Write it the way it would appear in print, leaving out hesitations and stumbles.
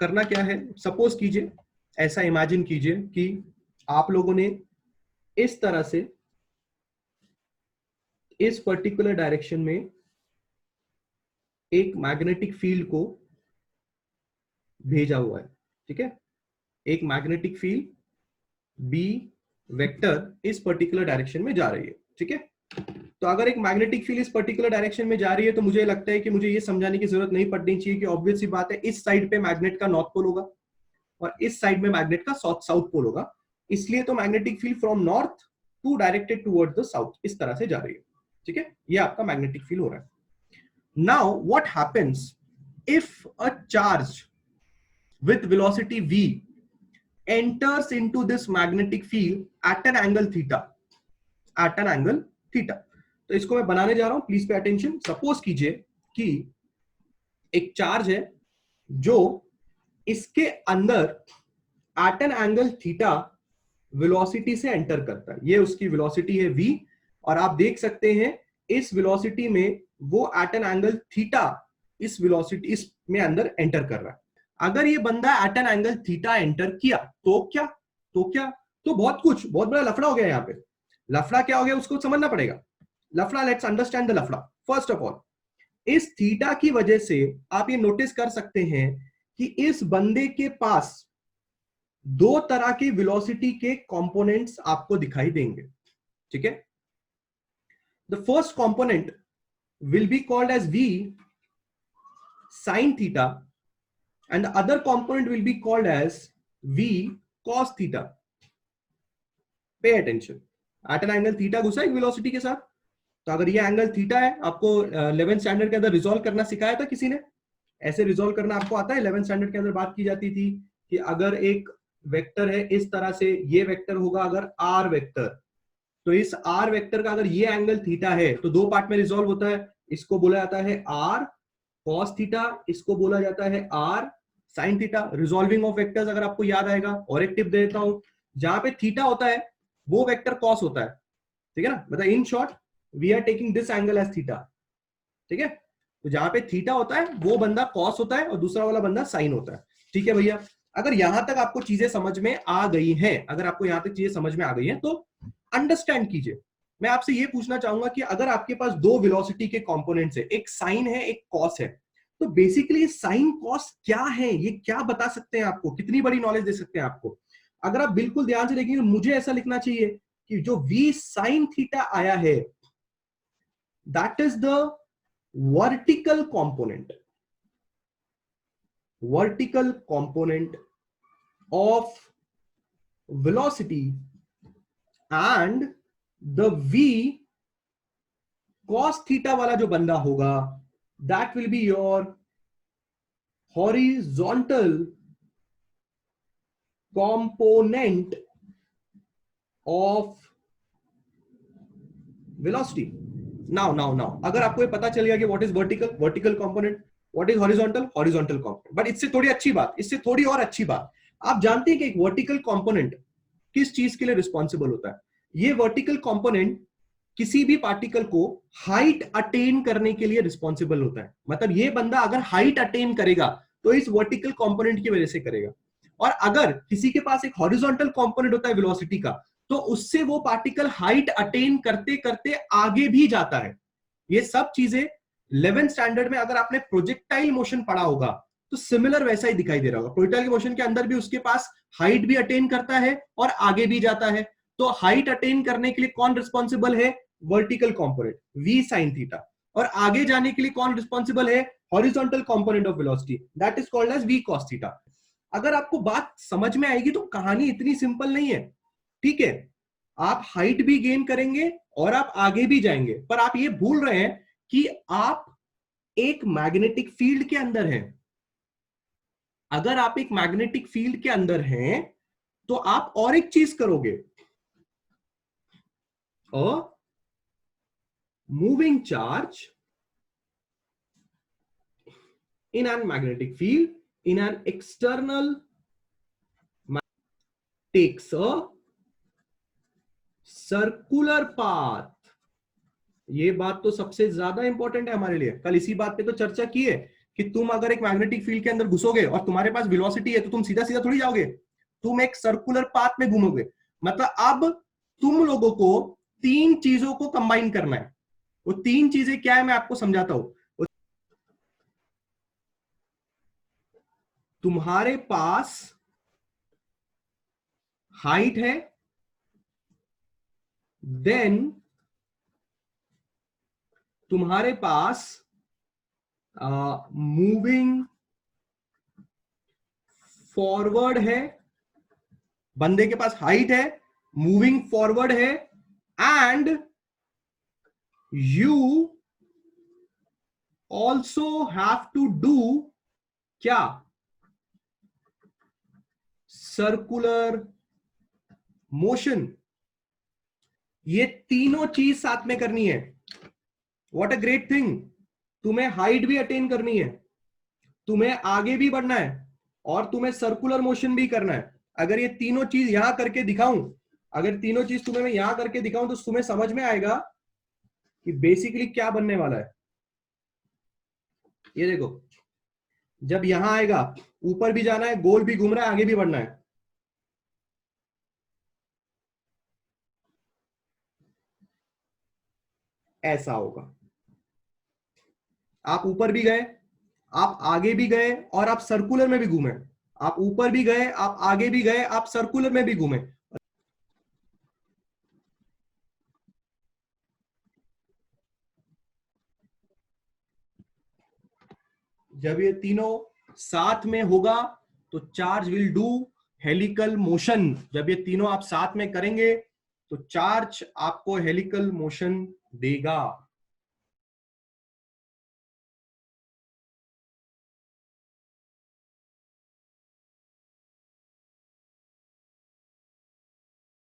करना क्या है, सपोज कीजिए, ऐसा इमेजिन कीजिए कि आप लोगों ने इस तरह से इस पर्टिकुलर डायरेक्शन में एक मैग्नेटिक फील्ड को भेजा हुआ है, ठीक है, एक मैग्नेटिक फील्ड बी वेक्टर इस पर्टिकुलर डायरेक्शन में जा रही है, ठीक है। तो अगर एक मैग्नेटिक फील्ड इस पर्टिकुलर डायरेक्शन में जा रही है तो मुझे लगता है कि मुझे ये समझाने की जरूरत नहीं पड़नी चाहिए कि ऑब्वियस सी बात है इस साइड पे मैग्नेट का नॉर्थ पोल होगा और इस साइड में मैग्नेट का साउथ पोल होगा, इसलिए तो magnetic field from north to directed towards the south इस तरह से जा रही है, ठीक है, ये आपका मैग्नेटिक फील्ड हो रहा है। Now what happens if a charge with velocity v enters into this magnetic field at an angle theta, at an angle theta। तो इसको मैं बनाने जा रहा हूं, प्लीज पे अटेंशन। सपोज कीजिए कि एक चार्ज है जो इसके अंदर at an angle theta velocity से एंटर करता है, ये उसकी वेलोसिटी है v और आप देख सकते हैं इस वेलोसिटी में वो एट एन एंगल थीटा इस वेलोसिटी इस में अंदर एंटर कर रहा है। अगर ये बंदा at an angle theta enter किया तो क्या, तो बहुत कुछ, बहुत बड़ा लफड़ा हो गया यहाँ पे। लफड़ा क्या हो गया उसको समझना पड़ेगा। लफड़ा, लेट्स अंडरस्टैंड द लफड़ा। फर्स्ट ऑफ ऑल, इस थीटा की वजह से आप ये नोटिस कर सकते हैं कि इस बंदे के पास दो तरह के वेलोसिटी के कंपोनेंट्स आपको दिखाई देंगे, ठीक है। The first component will be called as v sin theta and the other component will be called as v cos theta। Pay attention, at an angle theta घुसा एक वेलोसिटी के साथ, तो अगर ये एंगल थीटा है, आपको 11th स्टैंडर्ड के अंदर रिजॉल्व करना सिखाया था किसी ने, ऐसे रिजॉल्व करना आपको आता है। 11th स्टैंडर्ड के अंदर बात की जाती थी कि अगर एक वेक्टर है इस तरह से, ये वेक्टर होगा अगर r वेक्टर, तो इस r वेक्टर का अगर ये एंगल थीटा है तो दो पार्ट में रिजॉल्व होता है, इसको बोला जाता है r cos थीटा, इसको बोला जाता है r sin theta. Resolving of vectors अगर आपको याद आएगा, और एक टिप दे देता हूं, जहां पे थीटा होता है वो वेक्टर cos होता है, ठीक है ना, मतलब in short we are taking this angle as theta, ठीक है। तो जहां पे थीटा होता है वो बंदा cos होता है और दूसरा वाला बंदा sin होता है, ठीक है भैया। अगर यहां तक आपको चीजें समझ में आ गई हैं, अगर आपको यहां तक चीजें समझ में आ गई हैं तो अंडरस्टैंड कीजिए। मैं आपसे ये पूछना चाहूंगा कि अगर आपके पास दो वेलोसिटी के कंपोनेंट्स है, एक साइन है एक कॉस है, तो बेसिकली साइन कॉस क्या है, ये क्या बता सकते हैं आपको, कितनी बड़ी नॉलेज दे सकते हैं आपको। अगर आप बिल्कुल ध्यान से देखेंगे, मुझे ऐसा लिखना चाहिए कि जो v sin थीटा आया है that is the vertical component, vertical component of velocity and the v cos theta वाला जो बंदा होगा that will be your horizontal component of velocity। now अगर आपको ये पता चल गया कि what is vertical component, what is horizontal component, but इससे थोड़ी अच्छी बात, इससे थोड़ी और अच्छी बात, आप जानते हैं कि एक वर्टिकल कंपोनेंट किस चीज के लिए रिस्पॉन्सिबल होता है। ये वर्टिकल कंपोनेंट किसी भी पार्टिकल को हाइट अटेन करने के लिए रिस्पॉन्सिबल होता है। मतलब ये बंदा अगर हाइट अटेन करेगा तो इस वर्टिकल कंपोनेंट की वजह से करेगा, और अगर किसी के पास एक हॉरिजॉन्टल कंपोनेंट होता है वेलोसिटी का, तो उससे वो पार्टिकल हाइट अटेन करते करते आगे भी जाता है। ये सब चीजें 11th स्टैंडर्ड में अगर आपने प्रोजेक्टाइल मोशन पढ़ा होगा तो सिमिलर वैसा ही दिखाई दे रहा होगा। प्रोजेक्टाइल मोशन के अंदर भी उसके पास हाइट भी अटेन करता है और आगे भी जाता है। तो हाइट अटेन करने के लिए कौन रिस्पॉन्सिबल है, vertical component v sin theta, और आगे जाने के लिए कौन रिस्पॉन्सिबल है, horizontal component of velocity, that is called as v cos theta. अगर आपको बात समझ में आएगी तो कहानी इतनी सिंपल नहीं है, ठीक है। आप हाइट भी गेन करेंगे और आप आगे भी जाएंगे, पर आप ये भूल रहे हैं कि आप एक मैग्नेटिक फील्ड के अंदर हैं। अगर आप एक मैग्नेटिक फील्ड के अंदर हैं तो आप और एक चीज करोगे, moving charge in an magnetic field in an external takes a circular path। ये बात तो सबसे ज्यादा इंपॉर्टेंट है हमारे लिए, कल इसी बात पे तो चर्चा की है कि तुम अगर एक मैग्नेटिक फील्ड के अंदर घुसोगे और तुम्हारे पास वेलोसिटी है तो तुम सीधा सीधा थोड़ी जाओगे, तुम एक सर्कुलर पाथ में घूमोगे। मतलब अब तुम लोगों को 3 चीजों को कंबाइन करना है। वो 3 चीजें क्या है मैं आपको समझाता हूं। तुम्हारे पास हाइट है, देन तुम्हारे पास मूविंग फॉरवर्ड है, बंदे के पास हाइट है, मूविंग फॉरवर्ड है, and you also have to do क्या, सर्कुलर मोशन। ये तीनों चीज साथ में करनी है। What a great thing. तुम्हें हाइट भी अटेन करनी है, तुम्हें आगे भी बढ़ना है, और तुम्हें सर्कुलर मोशन भी करना है। अगर ये तीनों चीज यहां करके दिखाऊं, अगर तीनों चीज तुम्हें मैं यहां करके दिखाऊं तो तुम्हें समझ में आएगा कि बेसिकली क्या बनने वाला है। ये देखो, जब यहां आएगा, ऊपर भी जाना है, गोल भी घूम रहा है, आगे भी बढ़ना है। ऐसा होगा। आप ऊपर भी गए, आप आगे भी गए, और आप सर्कुलर में भी घूमे। आप ऊपर भी गए, आप आगे भी गए, आप सर्कुलर में भी घूमे। जब ये तीनों साथ में होगा तो charge will do helical motion. जब ये तीनों आप साथ में करेंगे तो चार्ज आपको हेलिकल मोशन देगा।